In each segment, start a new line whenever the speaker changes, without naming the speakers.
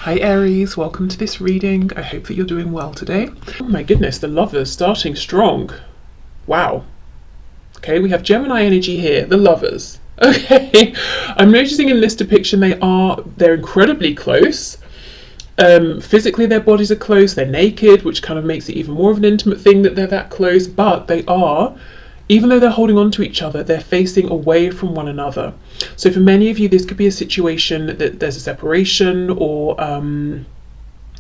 Hi Aries, welcome to this reading. I hope that you're doing well today. Oh my goodness, the lovers starting strong. Wow. Okay, we have Gemini energy here, the lovers. Okay, I'm noticing in this depiction they're incredibly close. Physically their bodies are close, they're naked, which kind of makes it even more of an intimate thing that they're that close, but they are, even though they're holding on to each other, they're facing away from one another. So for many of you, this could be a situation that there's a separation, or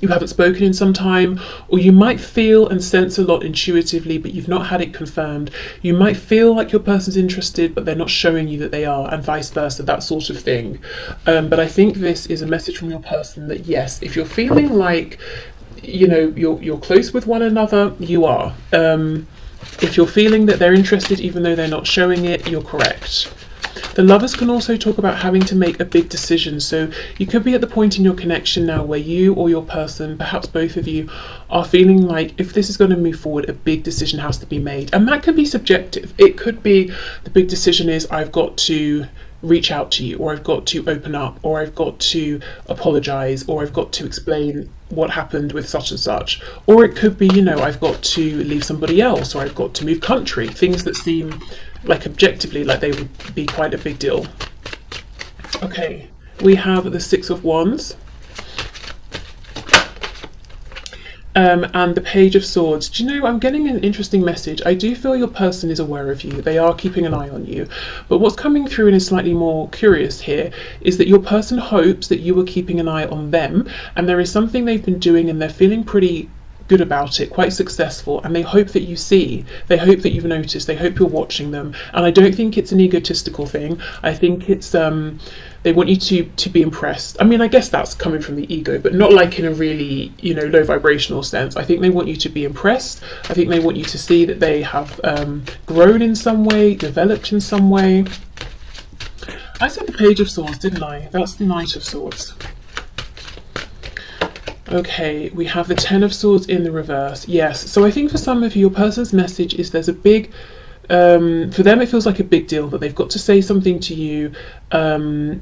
you haven't spoken in some time, or you might feel and sense a lot intuitively, but you've not had it confirmed. You might feel like your person's interested, but they're not showing you that they are, and vice versa, that sort of thing. But I think this is a message from your person that yes, if you're feeling like, you're close with one another, you are. If you're feeling that they're interested even though they're not showing it, you're correct. The lovers can also talk about having to make a big decision. So you could be at the point in your connection now where you or your person, perhaps both of you, are feeling like if this is going to move forward, a big decision has to be made. And that can be subjective. It could be the big decision is I've got to reach out to you, or I've got to open up, or I've got to apologize, or I've got to explain what happened with such and such. Or it could be, I've got to leave somebody else, or I've got to move country, things that seem like objectively like they would be quite a big deal. Okay, we have the Six of Wands. And the Page of Swords. Do you know, I'm getting an interesting message. I do feel your person is aware of you. They are keeping an eye on you. But what's coming through and is slightly more curious here is that your person hopes that you are keeping an eye on them, and there is something they've been doing and they're feeling pretty good about it, quite successful, and they hope that you see, they hope that you've noticed, they hope you're watching them. And I don't think it's an egotistical thing. I think it's they want you to be impressed. I mean, I guess that's coming from the ego, but not like in a really low vibrational sense. I think they want you to be impressed. I think they want you to see that they have grown in some way, developed in some way. I said the Page of Swords, didn't I? That's the Knight of Swords. Okay, we have the Ten of Swords in the reverse. Yes, so I think for some of you, your person's message is there's a big, for them it feels like a big deal that they've got to say something to you, and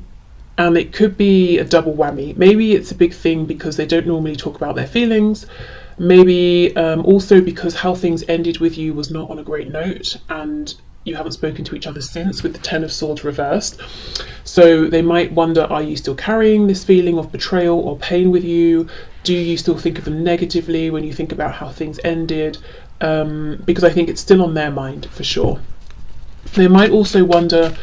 it could be a double whammy. Maybe it's a big thing because they don't normally talk about their feelings. Maybe also because how things ended with you was not on a great note, and you haven't spoken to each other since, with the Ten of Swords reversed. So they might wonder, are you still carrying this feeling of betrayal or pain with you? Do you still think of them negatively when you think about how things ended? Because I think it's still on their mind for sure. They might also wonder,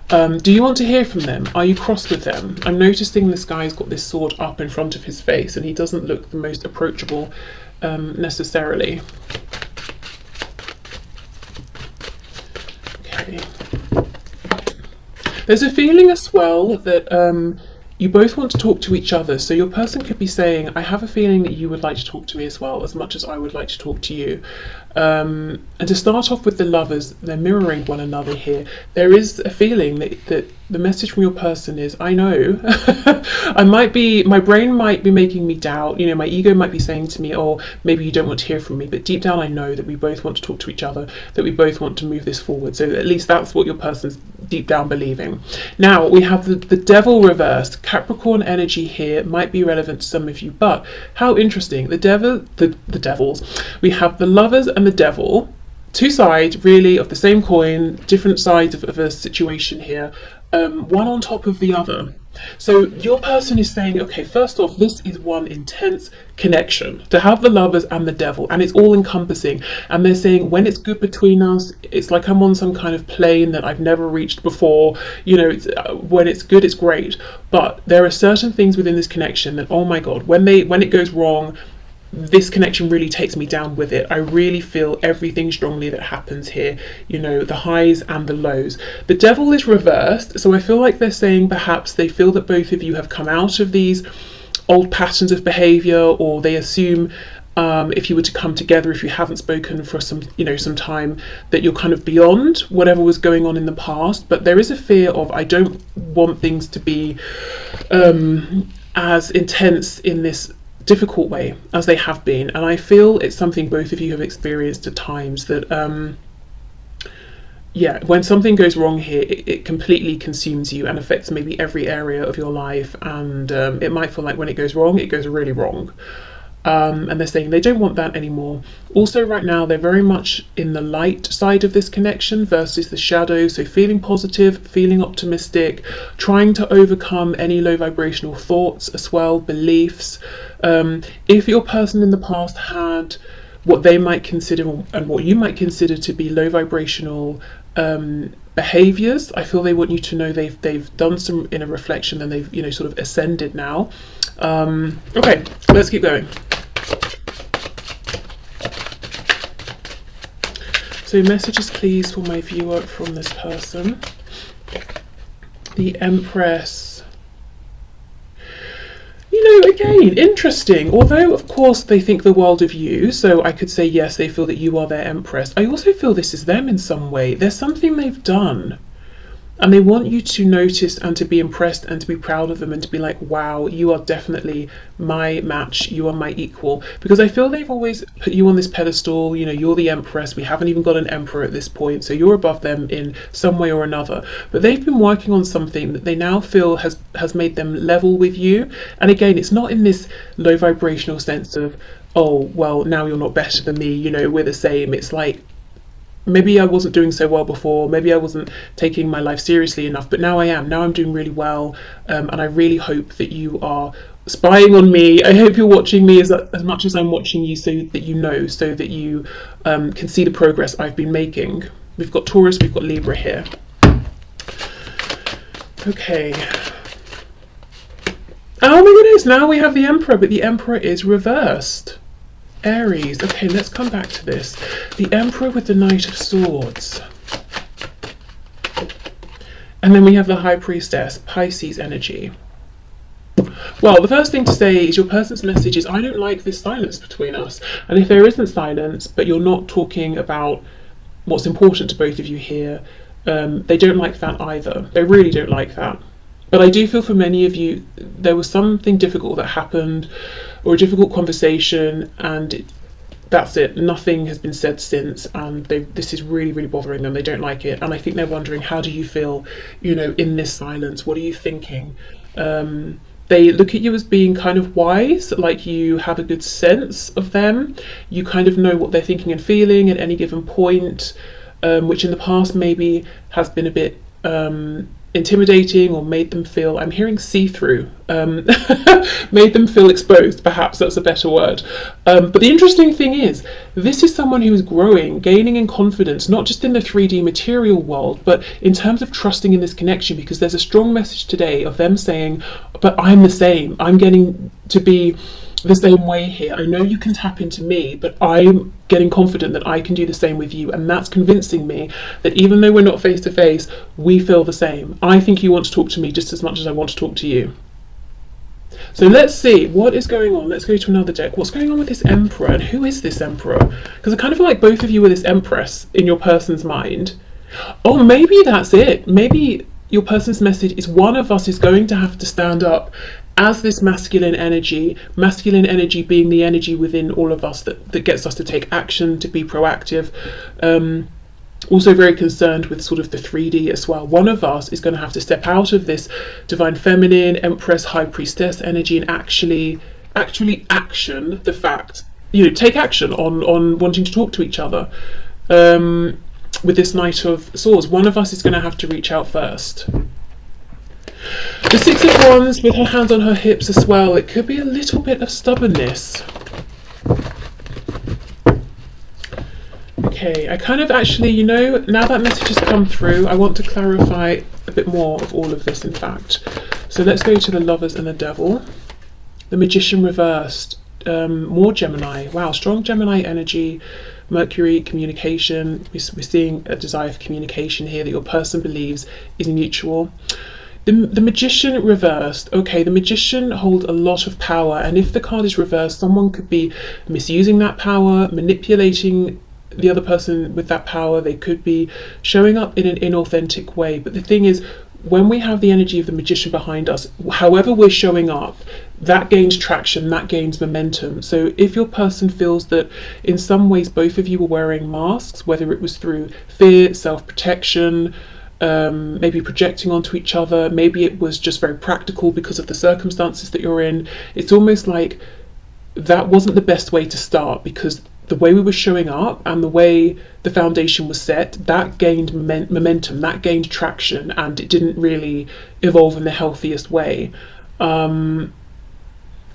do you want to hear from them? Are you cross with them? I'm noticing this guy's got this sword up in front of his face and he doesn't look the most approachable necessarily. Okay. There's a feeling as well that you both want to talk to each other. So your person could be saying, I have a feeling that you would like to talk to me as well, as much as I would like to talk to you. And to start off with the lovers, they're mirroring one another here. There is a feeling that the message from your person is, I know, my brain might be making me doubt, my ego might be saying to me, oh, maybe you don't want to hear from me, but deep down I know that we both want to talk to each other, that we both want to move this forward. So at least that's what your person's deep down believing. Now we have the Devil reversed. Capricorn energy here might be relevant to some of you, but how interesting. The devils. We have the lovers and the devil, two sides really of the same coin, different sides of a situation here, one on top of the other. So your person is saying, okay, first off, this is one intense connection to have the lovers and the devil, and it's all encompassing. And they're saying when it's good between us, it's like I'm on some kind of plane that I've never reached before. When it's good, it's great. But there are certain things within this connection that, oh my God, when it goes wrong, this connection really takes me down with it. I really feel everything strongly that happens here, the highs and the lows. The devil is reversed, so I feel like they're saying perhaps they feel that both of you have come out of these old patterns of behavior, or they assume if you were to come together, if you haven't spoken for some time, that you're kind of beyond whatever was going on in the past. But there is a fear of, I don't want things to be as intense in this difficult way as they have been, and I feel it's something both of you have experienced at times, that yeah, when something goes wrong here, it completely consumes you and affects maybe every area of your life. And it might feel like when it goes wrong, it goes really wrong. And they're saying they don't want that anymore. Also, right now, they're very much in the light side of this connection versus the shadow. So, feeling positive, feeling optimistic, trying to overcome any low vibrational thoughts as well, beliefs. If your person in the past had what they might consider and what you might consider to be low vibrational behaviors, I feel they want you to know they've done some inner reflection and they've sort of ascended now. Okay, let's keep going. So messages please for my viewer from this person. The Empress. Again, interesting. Although, of course, they think the world of you, so I could say, yes, they feel that you are their Empress. I also feel this is them in some way. There's something they've done, and they want you to notice and to be impressed and to be proud of them and to be like, wow, you are definitely my match. You are my equal. Because I feel they've always put you on this pedestal. You're the Empress. We haven't even got an Emperor at this point. So you're above them in some way or another. But they've been working on something that they now feel has made them level with you. And again, it's not in this low vibrational sense of, oh, well, now you're not better than me. We're the same. It's like, maybe I wasn't doing so well before, maybe I wasn't taking my life seriously enough, but now I am. Now I'm doing really well, and I really hope that you are spying on me. I hope you're watching me as much as I'm watching you, so that so that you can see the progress I've been making. We've got Taurus, we've got Libra here. Okay. Oh my goodness, now we have the Emperor, but the Emperor is reversed. Aries. Okay, let's come back to this. The Emperor with the Knight of Swords. And then we have the High Priestess, Pisces energy. Well, the first thing to say is your person's message is, I don't like this silence between us. And if there isn't silence, but you're not talking about what's important to both of you here, they don't like that either. They really don't like that. But I do feel for many of you, there was something difficult that happened, or a difficult conversation, and that's it. Nothing has been said since, and this is really, really bothering them. They don't like it, and I think they're wondering, how do you feel, in this silence? What are you thinking? They look at you as being kind of wise, like you have a good sense of them. You kind of know what they're thinking and feeling at any given point, which in the past maybe has been a bit intimidating, or made them feel, I'm hearing see-through, made them feel exposed, perhaps that's a better word. But the interesting thing is, this is someone who is growing, gaining in confidence, not just in the 3D material world, but in terms of trusting in this connection, because there's a strong message today of them saying, but I'm the same, I'm getting to be the same way here. I know you can tap into me, but I'm getting confident that I can do the same with you, and that's convincing me that even though we're not face to face, we feel the same. I think you want to talk to me just as much as I want to talk to you. So let's see what is going on. Let's go to another deck. What's going on with this Emperor, and who is this Emperor? Because I kind of feel like both of you are this Empress in your person's mind. Oh, maybe that's it. Maybe your person's message is, one of us is going to have to stand up as this masculine energy being the energy within all of us that gets us to take action, to be proactive. Also very concerned with sort of the 3D as well. One of us is going to have to step out of this divine feminine, Empress, High Priestess energy and actually action the fact, take action on wanting to talk to each other. With this Knight of Swords, one of us is going to have to reach out first. The Six of Wands with her hands on her hips as well. It could be a little bit of stubbornness. Okay, I kind of actually, now that message has come through, I want to clarify a bit more of all of this, in fact. So let's go to the Lovers and the Devil. The Magician reversed. More Gemini. Wow, strong Gemini energy. Mercury, communication. We're seeing a desire for communication here that your person believes is mutual. The Magician reversed. Okay, the Magician holds a lot of power, and if the card is reversed, someone could be misusing that power, manipulating the other person with that power. They could be showing up in an inauthentic way. But the thing is, when we have the energy of the Magician behind us, however we're showing up, that gains traction, that gains momentum. So if your person feels that in some ways both of you were wearing masks, whether it was through fear, self-protection, maybe projecting onto each other, maybe it was just very practical because of the circumstances that you're in, it's almost like that wasn't the best way to start, because the way we were showing up and the way the foundation was set, that gained momentum, that gained traction, and it didn't really evolve in the healthiest way.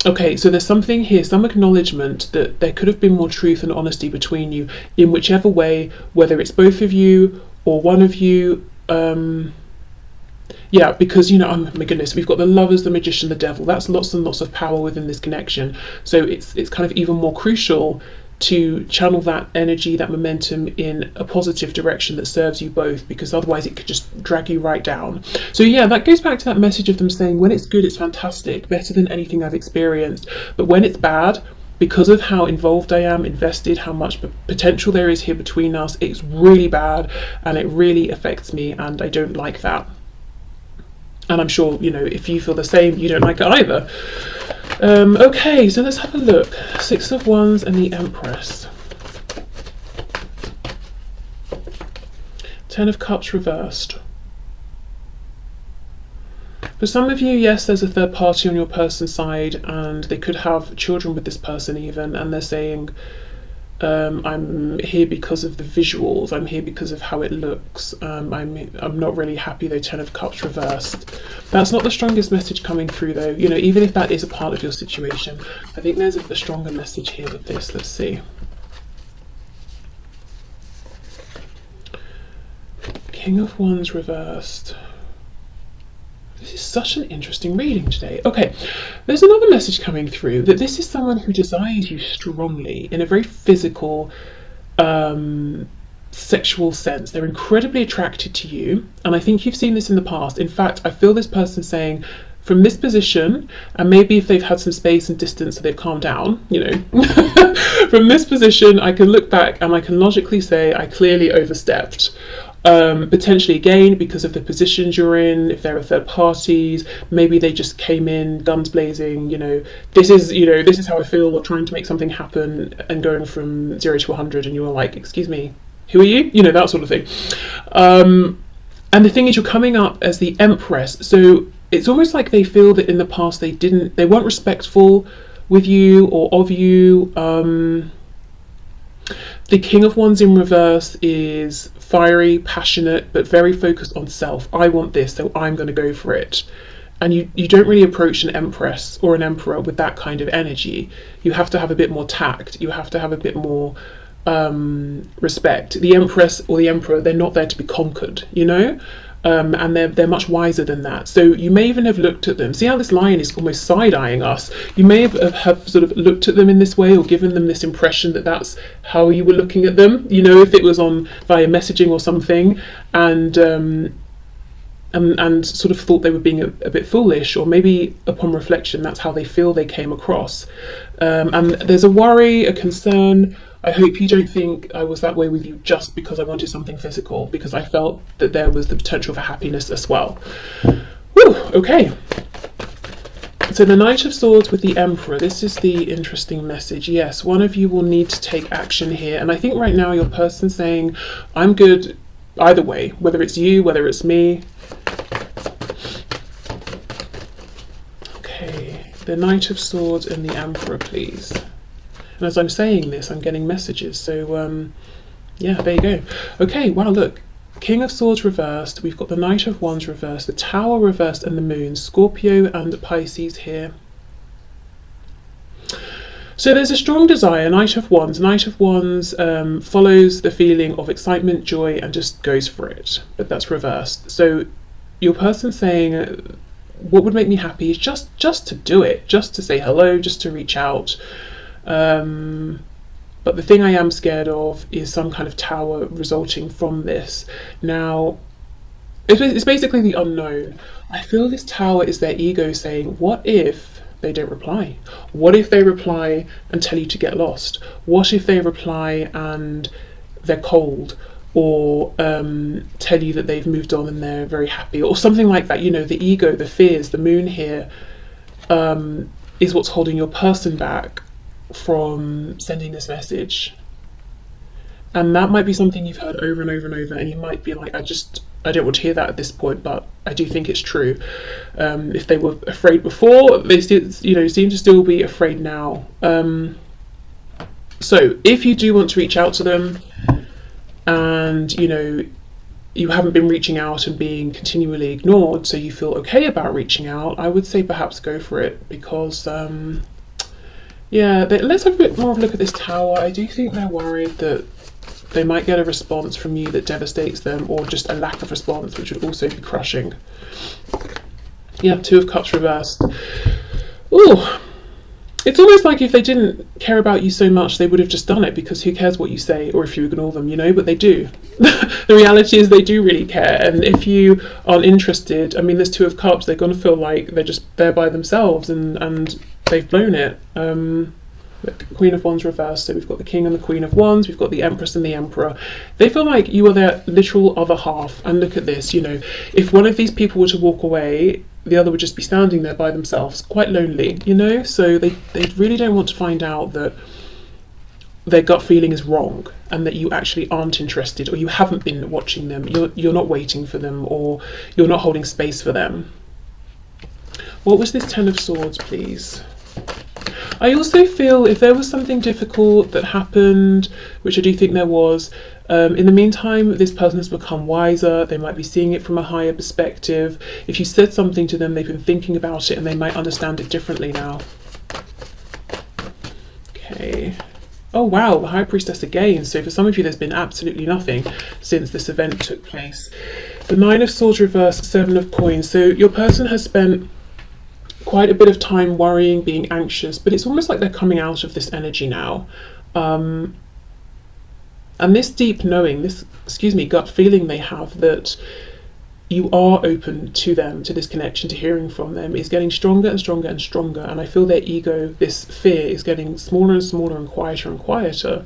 Okay, so there's something here, some acknowledgement that there could have been more truth and honesty between you in whichever way, whether it's both of you or one of you. Yeah, because, you know, oh my goodness, we've got the Lovers, the Magician, the Devil. That's lots and lots of power within this connection. So it's kind of even more crucial to channel that energy, that momentum in a positive direction that serves you both, because otherwise it could just drag you right down. So yeah, that goes back to that message of them saying when it's good, it's fantastic, better than anything I've experienced. But when it's bad, because of how involved I am, invested, how much potential there is here between us, it's really bad and it really affects me, and I don't like that. And I'm sure, you know, if you feel the same, you don't like it either. Okay, so let's have a look. Six of Wands and the Empress. Ten of Cups reversed. For some of you, yes, there's a third party on your person's side, and they could have children with this person even, and they're saying, I'm here because of the visuals, I'm here because of how it looks, I'm not really happy though. Ten of Cups reversed. That's not the strongest message coming through though, you know, even if that is a part of your situation. I think there's a stronger message here with this. Let's see. King of Wands reversed. This is such an interesting reading today. Okay, there's another message coming through that this is someone who desires you strongly in a very physical, sexual sense. They're incredibly attracted to you, and I think you've seen this in the past. In fact, I feel this person saying, from this position, and maybe if they've had some space and distance so they've calmed down, you know, from this position I can look back and I can logically say I clearly overstepped. Potentially again because of the positions you're in, if there are third parties, maybe they just came in guns blazing, you know, this is how I feel, or trying to make something happen and going from 0 to 100, and you were like, excuse me, who are you? You know, that sort of thing. And the thing is, you're coming up as the Empress, so it's almost like they feel that in the past they weren't respectful with you or of you. The King of Wands in reverse is fiery, passionate, but very focused on self. I want this, so I'm going to go for it. And you don't really approach an Empress or an Emperor with that kind of energy. You have to have a bit more tact. You have to have a bit more respect. The Empress or the Emperor, they're not there to be conquered, you know? And they're much wiser than that. So you may even have looked at them. See how this lion is almost side-eyeing us? You may have sort of looked at them in this way, or given them this impression that that's how you were looking at them. You know, if it was on via messaging or something, and sort of thought they were being a bit foolish, or maybe upon reflection, that's how they feel they came across. And there's a worry, a concern. I hope you don't think I was that way with you just because I wanted something physical, because I felt that there was the potential for happiness as well. Whew, okay. So the Knight of Swords with the Emperor, this is the interesting message. Yes, one of you will need to take action here. And I think right now your person's saying, I'm good either way, whether it's you, whether it's me. Okay, the Knight of Swords and the Emperor, please. And as I'm saying this, I'm getting messages. So, yeah, there you go. Okay, wow, look. King of Swords reversed. We've got the Knight of Wands reversed, the Tower reversed, and the Moon. Scorpio and Pisces here. So there's a strong desire. Knight of Wands. Knight of Wands follows the feeling of excitement, joy, and just goes for it. But that's reversed. So your person saying, what would make me happy is just to do it. Just to say hello, just to reach out. But the thing I am scared of is some kind of tower resulting from this. Now, it's basically the unknown. I feel this tower is their ego saying, what if they don't reply? What if they reply and tell you to get lost? What if they reply and they're cold? or tell you that they've moved on and they're very happy, or something like that. You know, the ego, the fears, the moon here is what's holding your person back from sending this message. And that might be something you've heard over and over and over, and you might be like, I don't want to hear that at this point, but I do think it's true. If they were afraid before, they still, seem to still be afraid now. So if you do want to reach out to them, and you haven't been reaching out and being continually ignored, so you feel okay about reaching out, I would say perhaps go for it, because let's have a bit more of a look at this Tower. I do think they're worried that they might get a response from you that devastates them, or just a lack of response, which would also be crushing. Yeah, Two of Cups reversed. Ooh, it's almost like if they didn't care about you so much, they would have just done it, because who cares what you say or if you ignore them, but they do. The reality is they do really care, and if you aren't interested, I mean, there's Two of Cups, they're going to feel like they're just there by themselves, and they've blown it. Queen of Wands reversed, so we've got the King and the Queen of Wands, we've got the Empress and the Emperor. They feel like you are their literal other half, and look at this, if one of these people were to walk away, the other would just be standing there by themselves, quite lonely, so they really don't want to find out that their gut feeling is wrong, and that you actually aren't interested, or you haven't been watching them, you're not waiting for them, or you're not holding space for them. What was this Ten of Swords, please? I also feel if there was something difficult that happened, which I do think there was, in the meantime, this person has become wiser. They might be seeing it from a higher perspective. If you said something to them, they've been thinking about it, and they might understand it differently now. Okay. Oh wow, the High Priestess again. So for some of you, there's been absolutely nothing since this event took place. The Nine of Swords reversed, Seven of Coins. So your person has spent quite a bit of time worrying, being anxious, but it's almost like they're coming out of this energy now. And this deep knowing, this, gut feeling they have that you are open to them, to this connection, to hearing from them, is getting stronger and stronger and stronger. And I feel their ego, this fear, is getting smaller and smaller and quieter and quieter.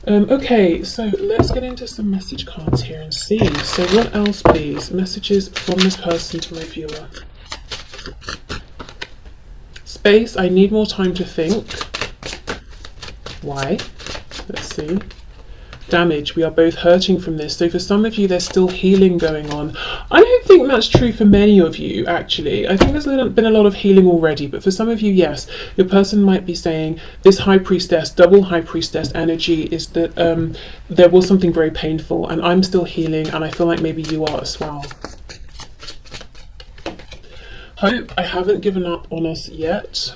Okay, so let's get into some message cards here and see. So what else, please? Messages from this person to my viewer. Space, I need more time to think. Why? Let's see. Damage, we are both hurting from this. So for some of you, there's still healing going on. I don't think that's true for many of you, actually. I think there's been a lot of healing already, but for some of you, yes, your person might be saying this High Priestess, double High Priestess energy is that there was something very painful, and I'm still healing, and I feel like maybe you are as well. Hope, I haven't given up on us yet.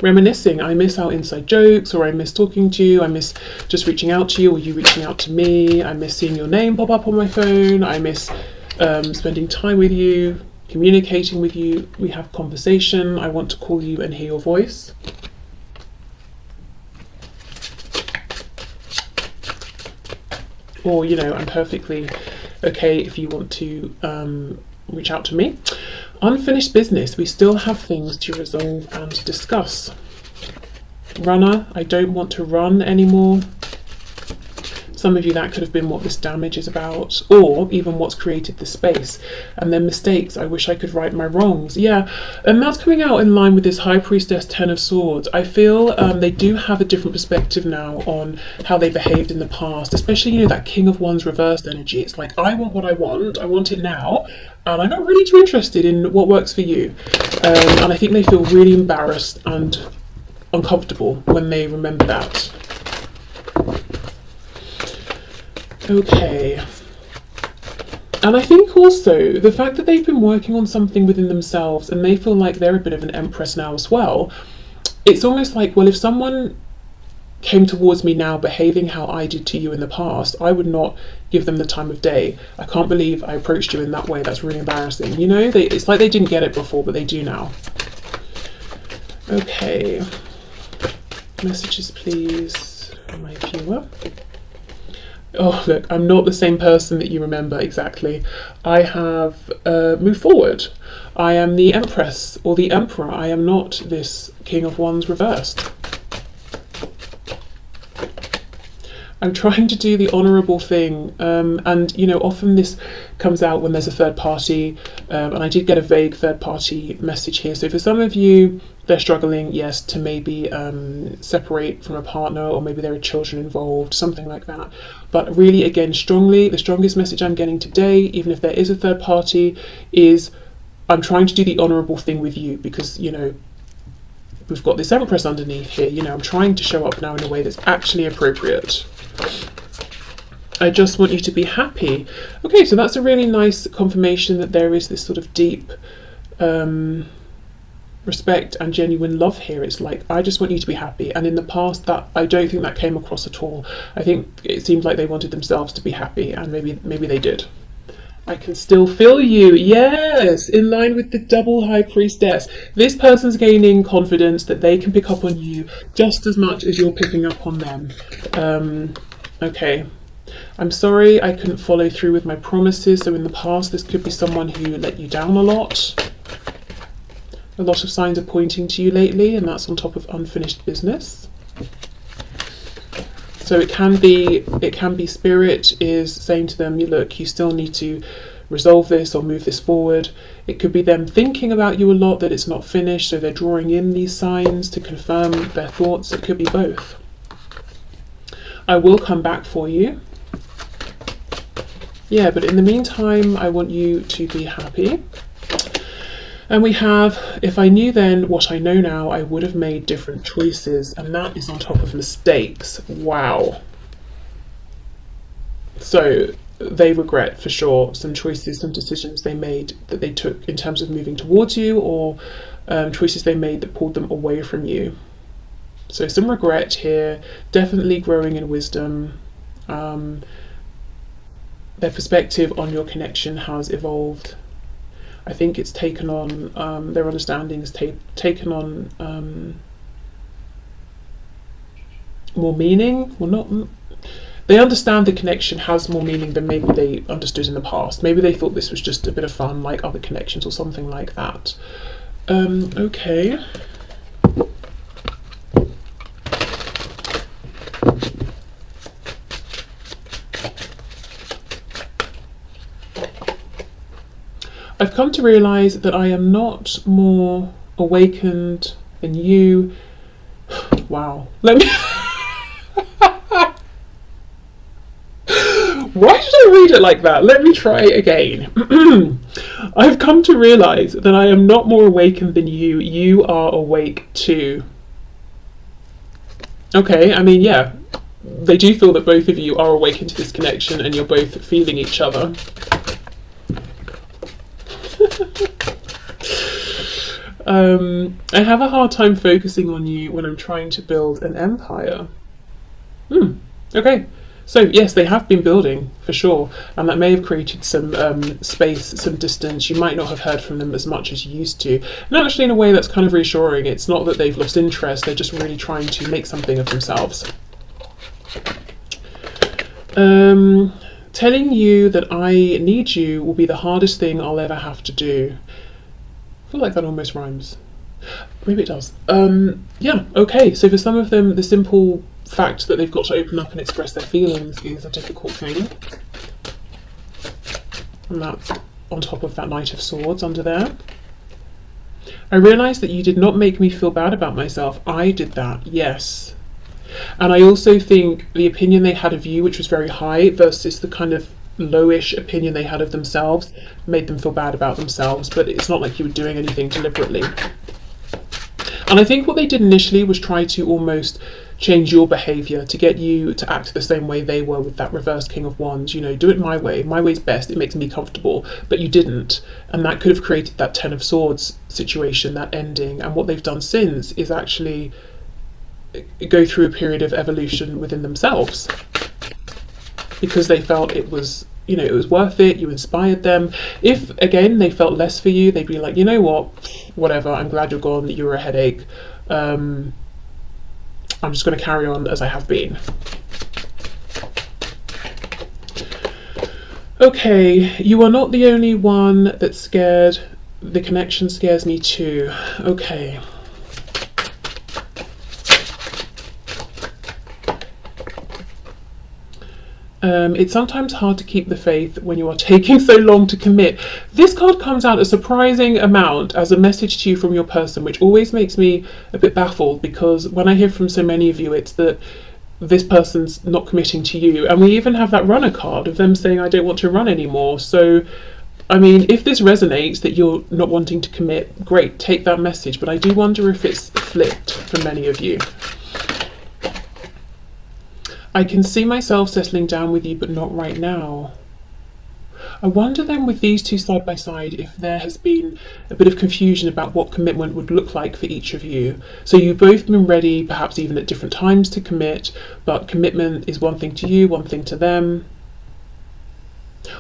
Reminiscing, I miss our inside jokes, or I miss talking to you, I miss just reaching out to you, or you reaching out to me, I miss seeing your name pop up on my phone, I miss spending time with you, communicating with you, we have conversation, I want to call you and hear your voice. Or, I'm perfectly okay if you want to reach out to me. Unfinished business, we still have things to resolve and discuss. Runner, I don't want to run anymore. Some of you, that could have been what this damage is about, or even what's created the space. And then mistakes, I wish I could right my wrongs. Yeah, and that's coming out in line with this High Priestess, Ten of Swords. I feel they do have a different perspective now on how they behaved in the past, especially, that King of Wands reversed energy. It's like, I want what I want it now, and I'm not really too interested in what works for you. And I think they feel really embarrassed and uncomfortable when they remember that. Okay, and I think also the fact that they've been working on something within themselves and they feel like they're a bit of an empress now as well, it's almost like, well, if someone came towards me now behaving how I did to you in the past, I would not give them the time of day. I can't believe I approached you in that way, that's really embarrassing. It's like they didn't get it before, but they do now. Okay, messages please from my viewer. Oh, look, I'm not the same person that you remember exactly. I have moved forward. I am the Empress or the Emperor. I am not this King of Wands reversed. I'm trying to do the honourable thing, and you know, often this comes out when there's a third party, and I did get a vague third party message here. So for some of you, they're struggling, yes, to maybe separate from a partner, or maybe there are children involved, something like that. But really, again, the strongest message I'm getting today, even if there is a third party, is I'm trying to do the honourable thing with you, because, you know, we've got this Empress underneath here. You know, I'm trying to show up now in a way that's actually appropriate. I just want you to be happy. Okay, so that's a really nice confirmation that there is this sort of deep respect and genuine love here. It's like, I just want you to be happy. And in the past, that I don't think that came across at all. I think it seemed like they wanted themselves to be happy, and maybe they did. I can still feel you. Yes, in line with the double high priestess. This person's gaining confidence that they can pick up on you just as much as you're picking up on them. Okay. I'm sorry I couldn't follow through with my promises. So in the past, this could be someone who let you down a lot. A lot of signs are pointing to you lately, and that's on top of unfinished business. So it can be spirit is saying to them, look, you still need to resolve this or move this forward. It could be them thinking about you a lot, that it's not finished, so they're drawing in these signs to confirm their thoughts. It could be both. I will come back for you. Yeah, but in the meantime, I want you to be happy. And we have, if I knew then what I know now, I would have made different choices. And that is on top of mistakes. Wow. So they regret for sure some choices, some decisions they made that they took in terms of moving towards you, or choices they made that pulled them away from you. So some regret here, definitely growing in wisdom. Their perspective on your connection has evolved. I think it's taken on, their understanding has taken on more meaning. Well, not, they understand the connection has more meaning than maybe they understood in the past. Maybe they thought this was just a bit of fun, like other connections or something like that. Okay. I've come to realise that I am not more awakened than you. Wow. Let me... Why did I read it like that? Let me try again. I've come to realise that I am not more awakened than you. You are awake too. Okay, I mean, yeah. They do feel that both of you are awakened to this connection and you're both feeling each other. I have a hard time focusing on you when I'm trying to build an empire. Okay, so yes, they have been building for sure, and that may have created some space, some distance. You might not have heard from them as much as you used to, and actually in a way that's kind of reassuring. It's not that they've lost interest, they're just really trying to make something of themselves. Telling you that I need you will be the hardest thing I'll ever have to do. I feel like that almost rhymes. Maybe it does. Yeah, okay, so for some of them, the simple fact that they've got to open up and express their feelings is a difficult thing. And that's on top of that Knight of Swords under there. I realised that you did not make me feel bad about myself. I did that, yes. And I also think the opinion they had of you, which was very high, versus the kind of lowish opinion they had of themselves, made them feel bad about themselves, but it's not like you were doing anything deliberately. And I think what they did initially was try to almost change your behaviour to get you to act the same way they were with that reverse King of Wands. You know, do it my way's best, it makes me comfortable, but you didn't. And that could have created that Ten of Swords situation, that ending. And what they've done since is actually go through a period of evolution within themselves, because they felt it was, you know, it was worth it, you inspired them. If, again, they felt less for you, they'd be like, you know what, whatever, I'm glad you're gone, you were a headache. I'm just going to carry on as I have been. Okay, you are not the only one that's scared. The connection scares me too. Okay. It's sometimes hard to keep the faith when you are taking so long to commit. This card comes out a surprising amount as a message to you from your person, which always makes me a bit baffled, because when I hear from so many of you, it's that this person's not committing to you. And we even have that runner card of them saying, I don't want to run anymore. So, I mean, if this resonates that you're not wanting to commit, great, take that message. But I do wonder if it's flipped for many of you. I can see myself settling down with you, but not right now. I wonder then, with these two side by side, if there has been a bit of confusion about what commitment would look like for each of you. So you've both been ready, perhaps even at different times, to commit, but commitment is one thing to you, one thing to them.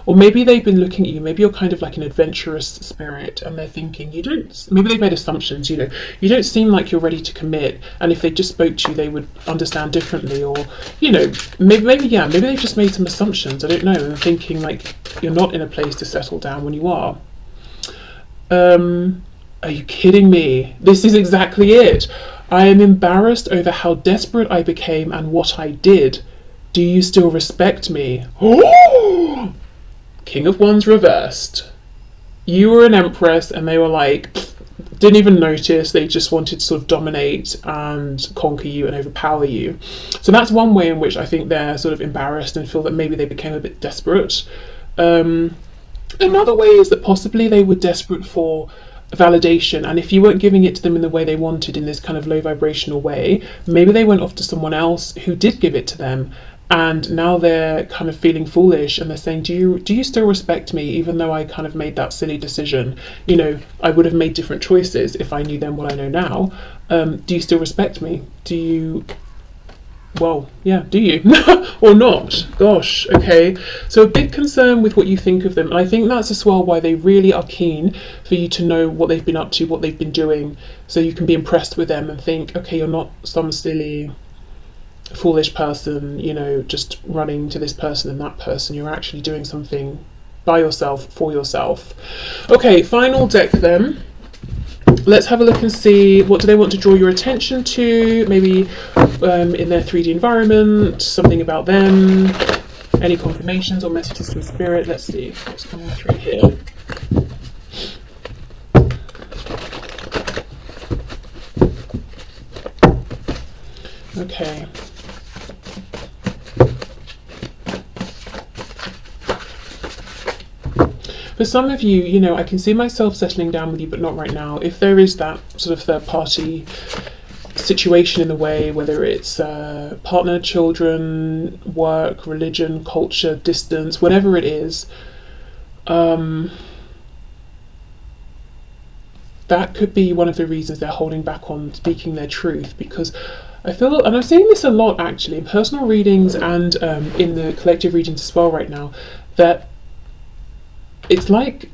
Or maybe they've been looking at you, maybe you're kind of like an adventurous spirit, and they're thinking, maybe they've made assumptions, you don't seem like you're ready to commit, and if they just spoke to you, they would understand differently. Or, maybe they've just made some assumptions, I don't know, and thinking like you're not in a place to settle down when you are. Are you kidding me? This is exactly it. I am embarrassed over how desperate I became and what I did. Do you still respect me? Oh! King of Wands reversed. You were an empress and they were like, didn't even notice. They just wanted to sort of dominate and conquer you and overpower you. So that's one way in which I think they're sort of embarrassed and feel that maybe they became a bit desperate. Another way is that possibly they were desperate for validation, and if you weren't giving it to them in the way they wanted, in this kind of low vibrational way, maybe they went off to someone else who did give it to them. And now they're kind of feeling foolish, and they're saying, do you still respect me, even though I kind of made that silly decision? I would have made different choices if I knew then what I know now. Do you still respect me? Do you? Well, yeah, do you? Or not? Gosh, okay. So a big concern with what you think of them. And I think that's as well why they really are keen for you to know what they've been up to, what they've been doing, so you can be impressed with them and think, okay, you're not some silly foolish person, just running to this person and that person. You're actually doing something by yourself, for yourself. Okay, final deck then. Let's have a look and see, what do they want to draw your attention to? Maybe in their 3D environment, something about them, any confirmations or messages from spirit. Let's see what's coming through here. Okay. For some of you, I can see myself settling down with you, but not right now. If there is that sort of third party situation in the way, whether it's partner, children, work, religion, culture, distance, whatever it is, that could be one of the reasons they're holding back on speaking their truth. Because I feel, and I'm seeing this a lot actually in personal readings and in the collective readings as well right now, that it's like,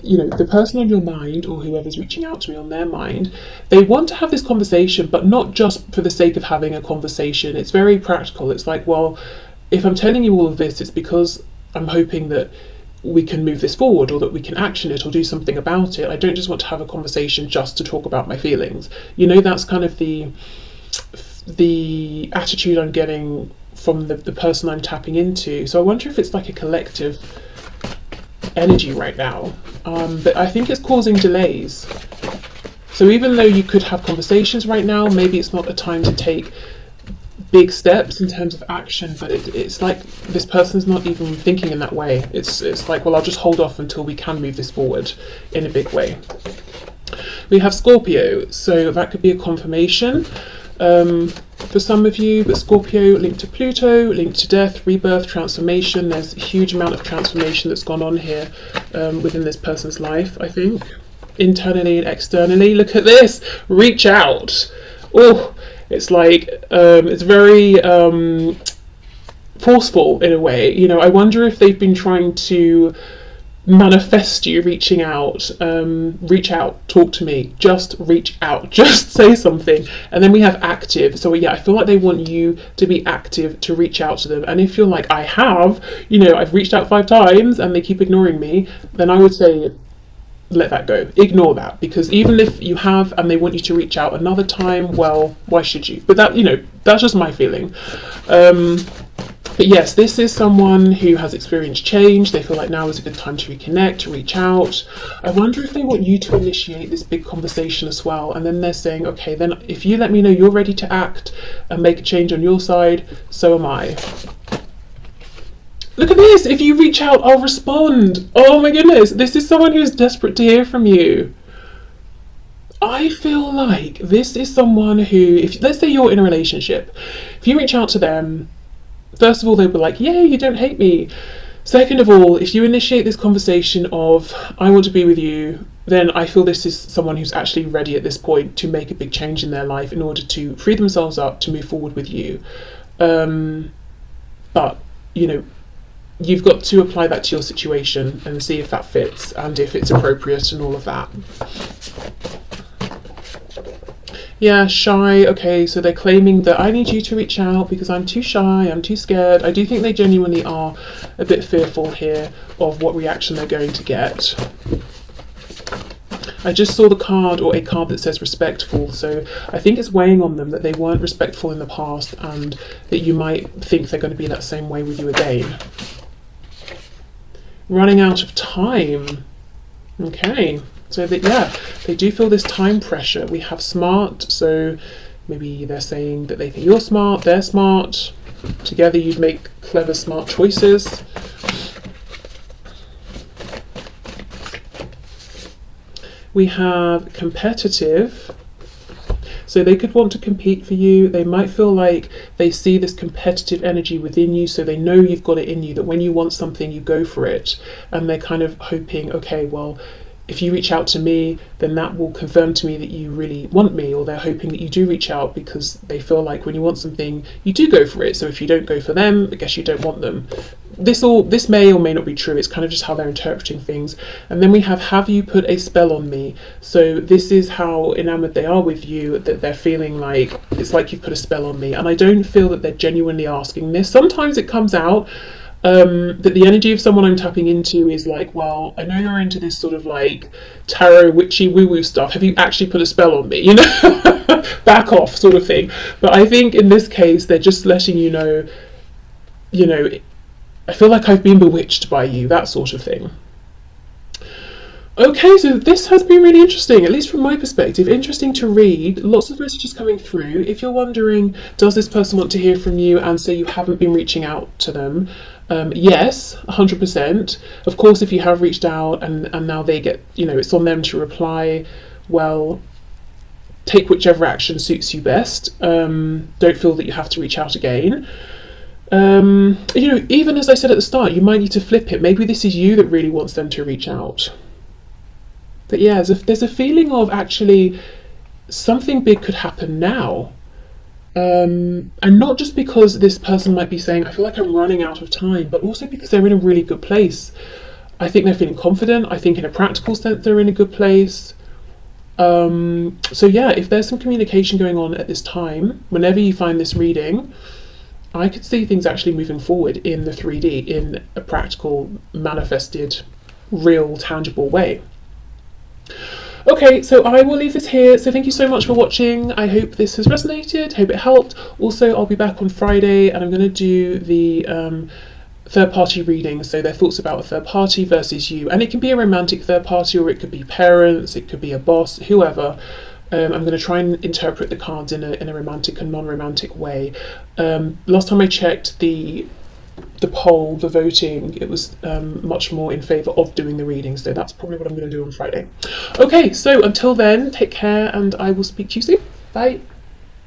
the person on your mind, or whoever's reaching out to me on their mind, they want to have this conversation, but not just for the sake of having a conversation. It's very practical. It's like, well, if I'm telling you all of this, it's because I'm hoping that we can move this forward, or that we can action it or do something about it. I don't just want to have a conversation just to talk about my feelings. That's kind of the attitude I'm getting from the person I'm tapping into. So I wonder if it's like a collective energy right now, but I think it's causing delays. So even though you could have conversations right now, maybe it's not a time to take big steps in terms of action, but it's like this person's not even thinking in that way. It's like, well, I'll just hold off until we can move this forward in a big way. We have Scorpio, so that could be a confirmation for some of you, but Scorpio linked to Pluto, linked to death, rebirth, transformation. There's a huge amount of transformation that's gone on here within this person's life, I think, internally and externally. Look at this, reach out. Oh, it's like, it's very forceful in a way. I wonder if they've been trying to manifest you reaching out. Reach out, talk to me, just reach out, just say something. And then we have active. So yeah, I feel like they want you to be active, to reach out to them. And if you're like, I've reached out 5 times and they keep ignoring me, then I would say let that go, ignore that. Because even if you have and they want you to reach out another time, well, why should you? But that, that's just my feeling. But yes, this is someone who has experienced change. They feel like now is a good time to reconnect, to reach out. I wonder if they want you to initiate this big conversation as well. And then they're saying, okay, then if you let me know you're ready to act and make a change on your side, so am I. Look at this. If you reach out, I'll respond. Oh my goodness. This is someone who's desperate to hear from you. I feel like this is someone who, if let's say you're in a relationship, if you reach out to them, first of all, they'll be like, yay, you don't hate me. Second of all, if you initiate this conversation of, I want to be with you, then I feel this is someone who's actually ready at this point to make a big change in their life in order to free themselves up to move forward with you. But, you know, you've got to apply that to your situation and see if that fits and if it's appropriate and all of that. Yeah, shy. Okay, so they're claiming that I need you to reach out because I'm too shy, I'm too scared. I do think they genuinely are a bit fearful here of what reaction they're going to get. I just saw the card, or a card that says respectful, so I think it's weighing on them that they weren't respectful in the past and that you might think they're going to be that same way with you again. Running out of time. Okay, so that, yeah, they do feel this time pressure. We have smart, so maybe they're saying that they think you're smart, they're smart. Together you'd make clever, smart choices. We have competitive. So they could want to compete for you. They might feel like they see this competitive energy within you, so they know you've got it in you, that when you want something, you go for it. And they're kind of hoping, okay, well, if you reach out to me, then that will confirm to me that you really want me, or they're hoping that you do reach out because they feel like when you want something, you do go for it. So if you don't go for them, I guess you don't want them. This may or may not be true. It's kind of just how they're interpreting things. And then we have you put a spell on me? So this is how enamored they are with you, that they're feeling like it's like you've put a spell on me. And I don't feel that they're genuinely asking this. Sometimes it comes out that the energy of someone I'm tapping into is like, well, I know you're into this sort of like tarot witchy woo-woo stuff. Have you actually put a spell on me? You know, back off sort of thing. But I think in this case, they're just letting you know, I feel like I've been bewitched by you, that sort of thing. Okay, so this has been really interesting, at least from my perspective. Interesting to read, lots of messages coming through. If you're wondering, does this person want to hear from you and say you haven't been reaching out to them? Yes, 100%. Of course, if you have reached out and now they get, it's on them to reply, well, take whichever action suits you best. Don't feel that you have to reach out again. Even as I said at the start, you might need to flip it. Maybe this is you that really wants them to reach out. But yeah, there's a feeling of actually something big could happen now. And not just because this person might be saying, I feel like I'm running out of time, but also because they're in a really good place. I think they're feeling confident. I think in a practical sense, they're in a good place. So yeah, if there's some communication going on at this time, whenever you find this reading, I could see things actually moving forward in the 3D, in a practical, manifested, real, tangible way. Okay, so I will leave this here. So thank you so much for watching. I hope this has resonated, hope it helped. Also, I'll be back on Friday and I'm going to do the third party reading. So their thoughts about a third party versus you. And it can be a romantic third party, or it could be parents, it could be a boss, whoever. I'm going to try and interpret the cards in a romantic and non-romantic way. Last time I checked the poll, the voting, it was much more in favour of doing the reading, so that's probably what I'm going to do on Friday. Okay, so until then, take care and I will speak to you soon. Bye.